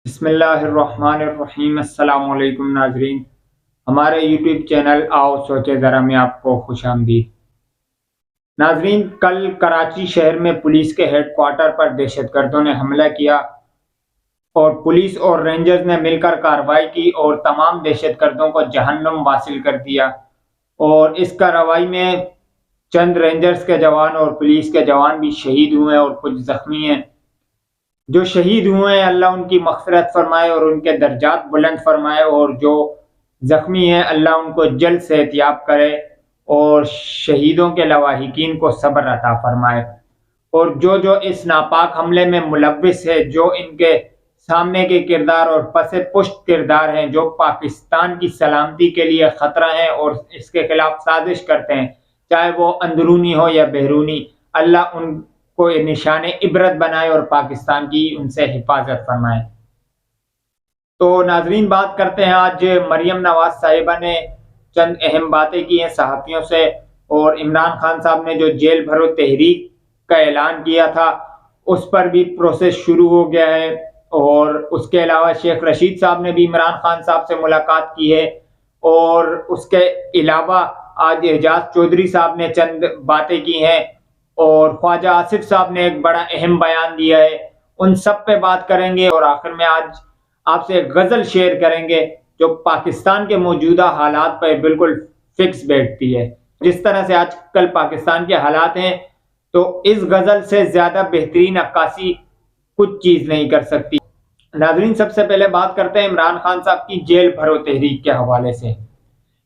بسم اللہ الرحمن الرحیم۔ السلام علیکم ناظرین، ہمارے یوٹیوب چینل آؤ سوچے ذرا میں آپ کو خوش آمدید۔ ناظرین، کل کراچی شہر میں پولیس کے ہیڈ کوارٹر پر دہشت گردوں نے حملہ کیا اور پولیس اور رینجرز نے مل کر کارروائی کی اور تمام دہشت گردوں کو جہنم واصل کر دیا، اور اس کارروائی میں چند رینجرز کے جوان اور پولیس کے جوان بھی شہید ہوئے اور کچھ زخمی ہیں۔ جو شہید ہوئے ہیں اللہ ان کی مغفرت فرمائے اور ان کے درجات بلند فرمائے، اور جو زخمی ہیں اللہ ان کو جلد صحت یاب کرے اور شہیدوں کے لواحقین کو صبر عطا فرمائے، اور جو اس ناپاک حملے میں ملوث ہے، جو ان کے سامنے کے کردار اور پس پشت کردار ہیں، جو پاکستان کی سلامتی کے لیے خطرہ ہیں اور اس کے خلاف سازش کرتے ہیں، چاہے وہ اندرونی ہو یا بیرونی، اللہ ان کو نشان عبرت بنائے اور پاکستان کی ان سے حفاظت فرمائے۔ تو ناظرین، بات کرتے ہیں آج مریم نواز صاحبہ نے چند اہم باتیں کی ہیں صحافیوں سے، اور عمران خان صاحب نے جو جیل بھرو تحریک کا اعلان کیا تھا اس پر بھی پروسیس شروع ہو گیا ہے، اور اس کے علاوہ شیخ رشید صاحب نے بھی عمران خان صاحب سے ملاقات کی ہے، اور اس کے علاوہ آج اعجاز چودھری صاحب نے چند باتیں کی ہیں، اور خواجہ آصف صاحب نے ایک بڑا اہم بیان دیا ہے۔ ان سب پہ بات کریں گے، اور آخر میں آج آپ سے ایک غزل شیئر کریں گے جو پاکستان کے موجودہ حالات پہ بالکل فکس بیٹھتی ہے۔ جس طرح سے آج کل پاکستان کے حالات ہیں، تو اس غزل سے زیادہ بہترین عکاسی کچھ چیز نہیں کر سکتی۔ ناظرین، سب سے پہلے بات کرتے ہیں عمران خان صاحب کی جیل بھرو تحریک کے حوالے سے،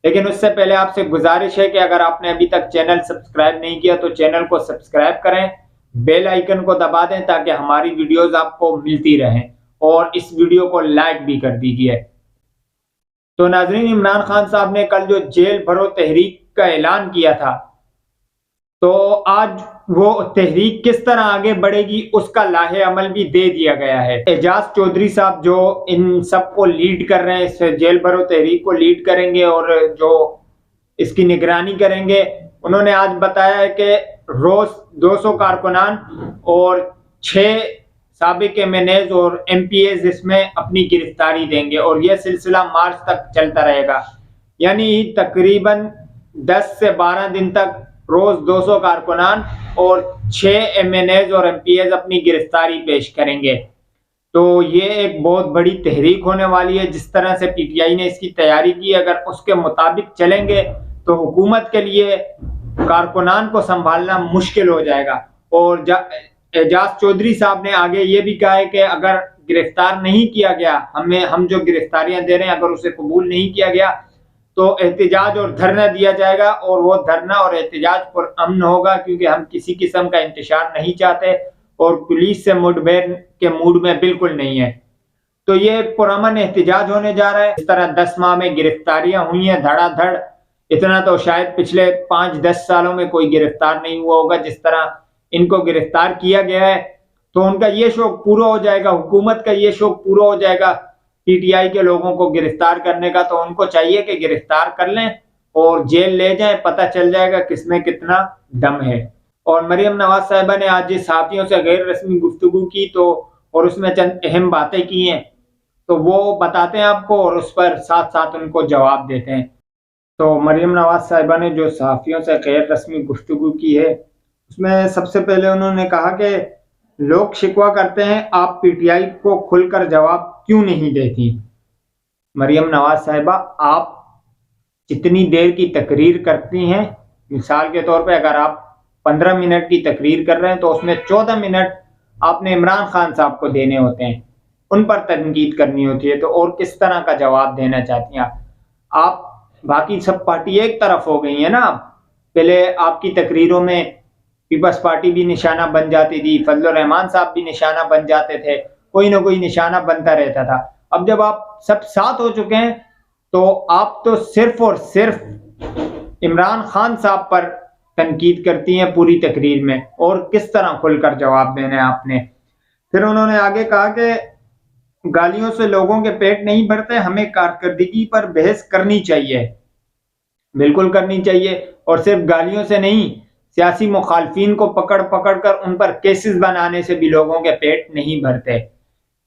لیکن اس سے پہلے آپ سے گزارش ہے کہ اگر آپ نے ابھی تک چینل سبسکرائب نہیں کیا تو چینل کو سبسکرائب کریں، بیل آئیکن کو دبا دیں تاکہ ہماری ویڈیوز آپ کو ملتی رہیں، اور اس ویڈیو کو لائک بھی کر دیجئے۔ تو ناظرین، عمران خان صاحب نے کل جو جیل بھرو تحریک کا اعلان کیا تھا، تو آج وہ تحریک کس طرح آگے بڑھے گی اس کا لاہ عمل بھی دے دیا گیا ہے۔ اعجاز چودھری صاحب جو ان سب کو لیڈ کر رہے ہیں، اس جیل بھرو تحریک کو لیڈ کریں گے اور جو اس کی نگرانی کریں گے، انہوں نے آج بتایا ہے کہ روز 200 کارکنان اور 6 سابق MNAs اور MPAs اس میں اپنی گرفتاری دیں گے، اور یہ سلسلہ مارچ تک چلتا رہے گا، یعنی تقریباً 10 سے 12 دن تک روز 200 کارکنان اور 6 MNAs اور MPAs اپنی گرفتاری پیش کریں گے۔ تو یہ ایک بہت بڑی تحریک ہونے والی ہے۔ جس طرح سے PTI نے اس کی تیاری کی، اگر اس کے مطابق چلیں گے تو حکومت کے لیے کارکنان کو سنبھالنا مشکل ہو جائے گا۔ اور اعجاز چودھری صاحب نے آگے یہ بھی کہا ہے کہ اگر گرفتار نہیں کیا گیا، ہم جو گرفتاریاں دے رہے ہیں اگر اسے قبول نہیں کیا گیا تو احتجاج اور دھرنا دیا جائے گا، اور وہ دھرنا اور احتجاج پر امن ہوگا، کیونکہ ہم کسی قسم کا انتشار نہیں چاہتے اور پولیس سے مڈبیر کے موڈ میں بالکل نہیں ہے۔ تو یہ پرامن احتجاج ہونے جا رہا ہے۔ اس طرح 10 ماہ میں گرفتاریاں ہوئی ہیں دھڑا دھڑ، اتنا تو شاید پچھلے 5-10 سالوں میں کوئی گرفتار نہیں ہوا ہوگا جس طرح ان کو گرفتار کیا گیا ہے۔ تو ان کا یہ شوق پورا ہو جائے گا، حکومت کا یہ شوق پورا ہو جائے گا PTI کے لوگوں کو گرفتار کرنے کا، تو ان کو چاہیے کہ گرفتار کر لیں اور جیل لے جائیں، پتہ چل جائے گا کس میں کتنا دم ہے۔ اور مریم نواز صاحبہ نے آج صحافیوں سے غیر رسمی گفتگو کی، تو اور اس میں چند اہم باتیں کی ہیں، تو وہ بتاتے ہیں آپ کو اور اس پر ساتھ ساتھ ان کو جواب دیتے ہیں۔ تو مریم نواز صاحبہ نے جو صحافیوں سے غیر رسمی گفتگو کی ہے، اس میں سب سے پہلے انہوں نے کہا کہ لوگ شکوہ کرتے ہیں آپ PTI کو کھل کر جواب کیوں نہیں دیتی۔ مریم نواز صاحبہ، آپ جتنی دیر کی تقریر کرتی ہیں، مثال کے طور پہ اگر آپ 15 منٹ کی تقریر کر رہے ہیں تو اس میں 14 منٹ آپ نے عمران خان صاحب کو دینے ہوتے ہیں، ان پر تنقید کرنی ہوتی ہے، تو اور کس طرح کا جواب دینا چاہتی ہیں آپ؟ باقی سب پارٹی ایک طرف ہو گئی ہیں نا۔ پہلے آپ کی تقریروں میں پیپلز پارٹی بھی نشانہ بن جاتی تھی، فضل الرحمان صاحب بھی نشانہ بن جاتے تھے، کوئی نہ کوئی نشانہ بنتا رہتا تھا۔ اب جب آپ سب ساتھ ہو چکے ہیں تو آپ تو صرف اور صرف عمران خان صاحب پر تنقید کرتی ہیں پوری تقریر میں، اور کس طرح کھل کر جواب دینا ہے آپ نے۔ پھر انہوں نے آگے کہا کہ گالیوں سے لوگوں کے پیٹ نہیں بھرتے، ہمیں کارکردگی پر بحث کرنی چاہیے، بالکل کرنی چاہیے، اور صرف گالیوں سے نہیں، سیاسی مخالفین کو پکڑ کر ان پر کیسز بنانے سے بھی لوگوں کے پیٹ نہیں بھرتے۔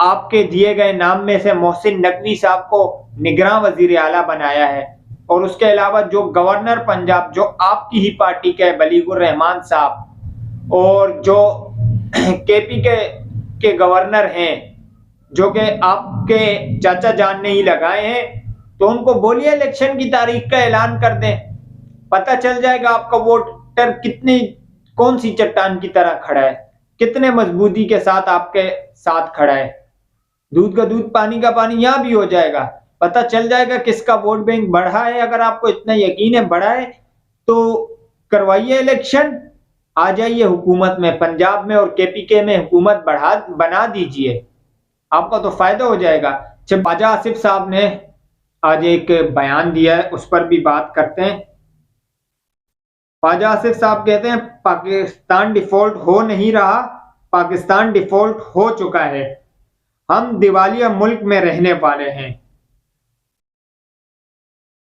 آپ کے دیے گئے نام میں سے محسن نقوی صاحب کو نگراں وزیر اعلیٰ بنایا ہے، اور اس کے علاوہ جو گورنر پنجاب جو آپ کی ہی پارٹی کے بلیغ الرحمان صاحب، اور جو کے پی کے گورنر ہیں جو کہ آپ کے چاچا جان نے ہی لگائے ہیں، تو ان کو بولیے الیکشن کی تاریخ کا اعلان کر دیں، پتہ چل جائے گا آپ کا ووٹر کون سی چٹان کی طرح کھڑا ہے، کتنے مضبوطی کے ساتھ آپ کے ساتھ کھڑا ہے۔ دودھ کا دودھ پانی کا پانی یہاں بھی ہو جائے گا، پتہ چل جائے گا کس کا ووٹ بینک بڑھا ہے۔ اگر آپ کو اتنا یقین ہے بڑھا ہے تو کروائیے الیکشن، آ جائیے حکومت میں، پنجاب میں اور کے پی کے میں حکومت بنا دیجئے، آپ کا تو فائدہ ہو جائے گا۔ خواجہ آصف صاحب نے آج ایک بیان دیا ہے، اس پر بھی بات کرتے ہیں۔ خواجہ آصف صاحب کہتے ہیں پاکستان ڈیفالٹ ہو نہیں رہا، پاکستان ڈیفالٹ ہو چکا ہے، ہم دیوالیہ ملک میں رہنے والے ہیں۔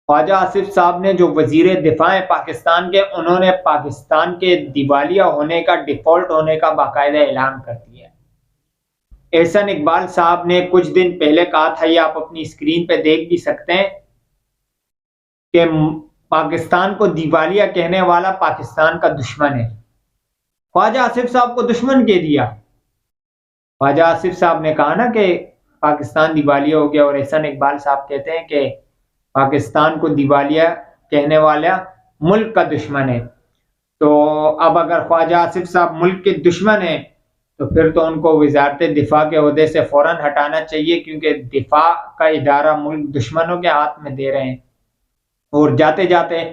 خواجہ آصف صاحب نے جو وزیر دفاع ہیں پاکستان کے، انہوں نے پاکستان کے دیوالیہ ہونے کا، ڈیفالٹ ہونے کا باقاعدہ اعلان کر دیا ہے۔ احسن اقبال صاحب نے کچھ دن پہلے کہا تھا، یہ آپ اپنی اسکرین پہ دیکھ بھی سکتے ہیں، کہ پاکستان کو دیوالیہ کہنے والا پاکستان کا دشمن ہے۔ خواجہ آصف صاحب کو دشمن کہہ دیا۔ خواجہ آصف صاحب نے کہا نا کہ پاکستان دیوالیہ ہو گیا، اور احسن اقبال صاحب کہتے ہیں کہ پاکستان کو دیوالیہ کہنے والا ملک کا دشمن ہے۔ تو اب اگر خواجہ آصف صاحب ملک کے دشمن ہیں تو پھر تو ان کو وزارت دفاع کے عہدے سے فوراً ہٹانا چاہیے، کیونکہ دفاع کا ادارہ ملک دشمنوں کے ہاتھ میں دے رہے ہیں۔ اور جاتے جاتے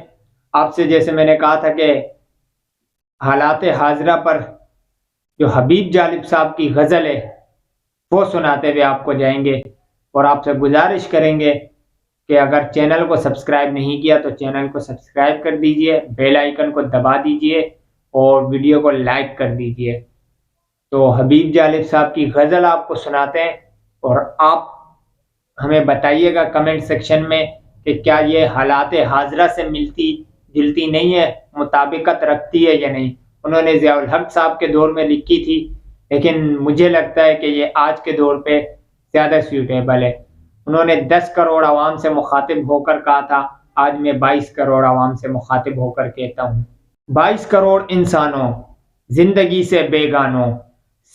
آپ سے جیسے میں نے کہا تھا کہ حالات حاضرہ پر جو حبیب جالب صاحب کی غزل ہے وہ سناتے ہوئے آپ کو جائیں گے، اور آپ سے گزارش کریں گے کہ اگر چینل کو سبسکرائب نہیں کیا تو چینل کو سبسکرائب کر دیجئے، بیل آئیکن کو دبا دیجئے اور ویڈیو کو لائک کر دیجئے۔ تو حبیب جالب صاحب کی غزل آپ کو سناتے ہیں، اور آپ ہمیں بتائیے گا کمنٹ سیکشن میں کہ کیا یہ حالات حاضرہ سے ملتی جلتی نہیں ہے، مطابقت رکھتی ہے یا نہیں۔ انہوں نے ضیاء الحق صاحب کے دور میں لکھی تھی، لیکن مجھے لگتا ہے کہ یہ آج کے دور پہ زیادہ سیوٹیبل ہے۔ انہوں نے 10 کروڑ عوام سے مخاطب ہو کر کہا تھا، آج میں 22 کروڑ عوام سے مخاطب ہو کر کہتا ہوں۔ 22 کروڑ انسانوں زندگی سے بیگانوں،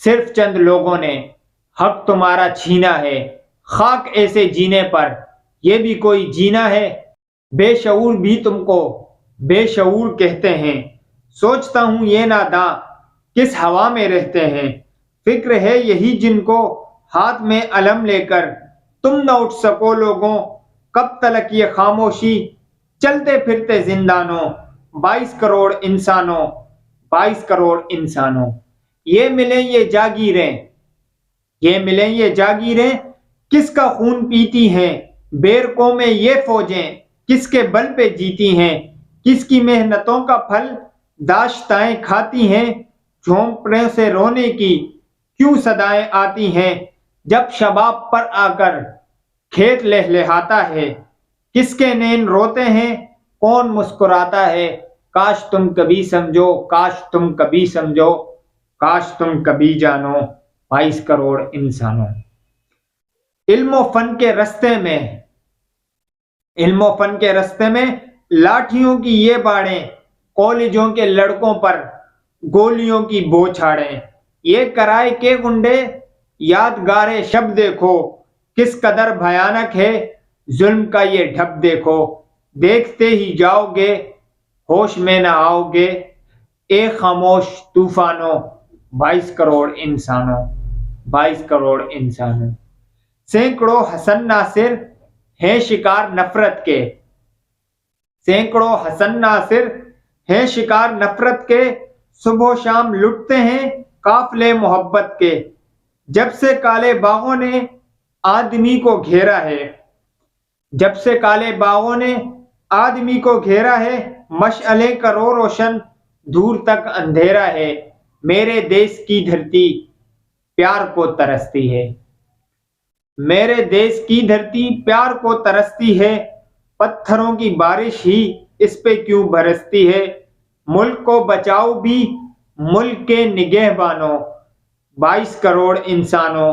صرف چند لوگوں نے حق تمہارا چھینا ہے، خاک ایسے جینے پر یہ بھی کوئی جینا ہے۔ بے شعور بھی تم کو بے شعور کہتے ہیں، سوچتا ہوں یہ ناداں کس ہوا میں رہتے ہیں۔ فکر ہے یہی جن کو ہاتھ میں علم لے کر تم نہ اٹھ سکو لوگوں، کب تلک یہ خاموشی چلتے پھرتے زندانوں۔ 22 کروڑ انسانوں، 22 کروڑ انسانوں، یہ ملیں یہ جاگیریں، یہ ملیں یہ جاگیریں، کس کا خون پیتی ہیں بیرکوں میں یہ فوجیں، کس کے بل پہ جیتی ہیں، کس کی محنتوں کا پھل داشتائیں کھاتی ہیں۔ جھونپڑوں سے رونے کی کیوں صدائیں آتی ہیں، جب شباب پر آ کر کھیت لہلہاتا ہے، کس کے نین روتے ہیں کون مسکراتا ہے۔ کاش تم کبھی سمجھو، کاش تم کبھی سمجھو، کاش تم کبھی جانو، 22 کروڑ انسانوں۔ علم و فن کے رستے میں، علم و فن کے رستے میں لاٹھیوں کی یہ باڑیں، کالجوں کے لڑکوں پر گولیوں کی بوچھاڑیں۔ یہ کرائے کے گنڈے یادگار شب دیکھو، کس قدر بھیانک ہے ظلم کا یہ ڈھب دیکھو۔ دیکھتے ہی جاؤ گے ہوش میں نہ آؤ گے، اے خاموش طوفانوں، 22 کروڑ انسانوں، 22 کروڑ انسانوں۔ سینکڑوں حسن ناصر ہیں شکار نفرت کے، سینکڑوں حسن ناصر ہیں شکار نفرت کے، صبح و شام لٹتے ہیں قافلے محبت کے۔ جب سے کالے باغوں نے آدمی کو گھیرا ہے، جب سے کالے باغوں نے آدمی کو گھیرا ہے، مشعلیں کرو روشن دور تک اندھیرا ہے۔ میرے دیس کی دھرتی پیار کو ترستی ہے، میرے دیس کی دھرتی پیار کو ترستی ہے، پتھروں کی بارش ہی اس پہ کیوں برستی ہے۔ ملک کو بچاؤ بھی ملک کے نگہبانوں، 22 کروڑ انسانوں،